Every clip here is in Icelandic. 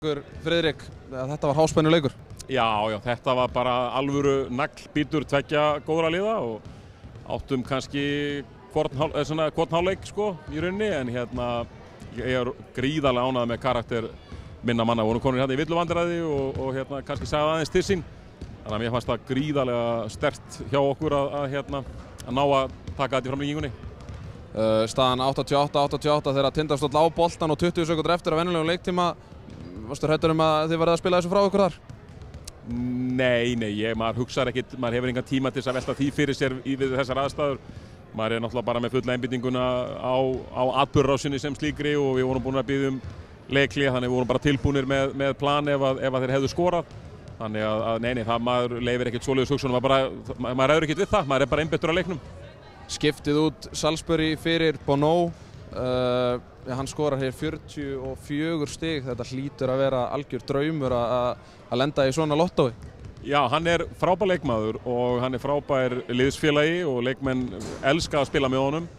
ykkur, Friðrik, að þetta var háspennuleikur? Já, þetta var bara alvöru naglbítur tveggja góðra liða og áttum kannski hvorn hálfleik sko í rauninni, en ég er gríðarlega ánægður með karakter minna manna. Vorum konur í villuvandræði og kannski sagði aðeins til sín. Þannig að mér fannst það gríðarlega sterkt hjá okkur að ná að taka þetta í framlengingunni. Staðan 88-88 þegar Tindastóll á boltan og 20 sekúndur eftir af venjulegum leiktíma. Varstu hræddur að þið verðið að spila þessu frá ykkur þar? Nei, maður hugsar ekkert, maður hefur engan tíma til þess að velta því fyrir sér við þessar aðstæður. Maður er náttúrulega bara með fulla einbeitinguna á atburðarásinni sem slíkri og við vorum búin að biðja leikhlé, þannig við vorum bara tilbúnir með plan ef þeir hefðu skorað. Þannig að það maður leifir ekkert svoleiðis hugsunum, maður ræður ekkert við það, maður er bara einbeittur að leiknum. Skiptið út Salisbury fyrir Bono, hann skorar hér 44 stig, þetta hlýtur að vera algjör draumur að lenda í svona lottói. Já, hann er frábær leikmaður og hann er frábær liðsfélagi og leikmenn elska að spila með honum.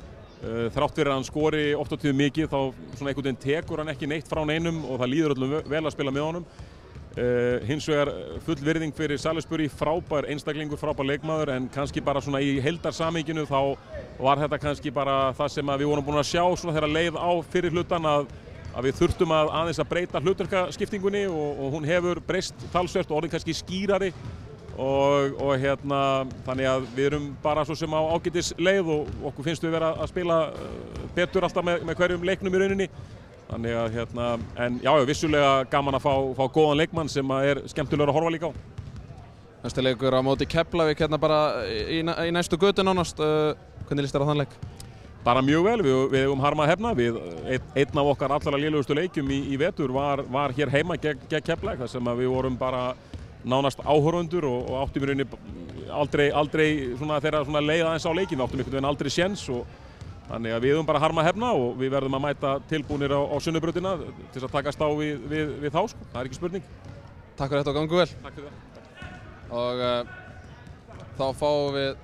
Þrátt fyrir að hann skori oft og tíðum mikið þá svona einhvern veginn tekur hann ekki neitt frá neinum og það líður öllum vel að spila með honum. Hins vegar full virðing fyrir Salisbury, frábær einstaklingur, frábær leikmaður, en kannski bara svona í heildarsamhenginu þá var þetta kannski bara það sem við vorum búin að sjá svona þegar leið á fyrir hlutan að við þurftum aðeins að breyta hlutverkaskiptingunni og hún hefur breyst talsvert og orðin kannski skýrari og þannig að við erum bara svo sem á ágætis leið og okkur finnst við vera að spila betur alltaf með hverjum leiknum í rauninni. Þannig að en já, vissulega gaman að fá góðan leikmann sem er skemmtilegur að horfa líka á. Næsti leikur á móti Keflavík bara í næstu götu nánast. Hvernig líst þér á þann leik? Bara mjög vel, við eigum harma að hefna. Einn af okkar allra lélegustu leikjum í vetur var hér heima gegn Keflavík, þar sem við vorum bara nánast áhorfendur og áttum í rauninni aldrei svona þegar leið aðeins á leikinn, áttum einhvern veginn aldrei séns þannig að við höfum bara harma að hefna og við verðum að mæta tilbúnir á Sunnubrautina til að takast á við þá sko, það er ekki spurning. Takk fyrir þetta og gangu vel. Takk fyrir það. Og þá fáum við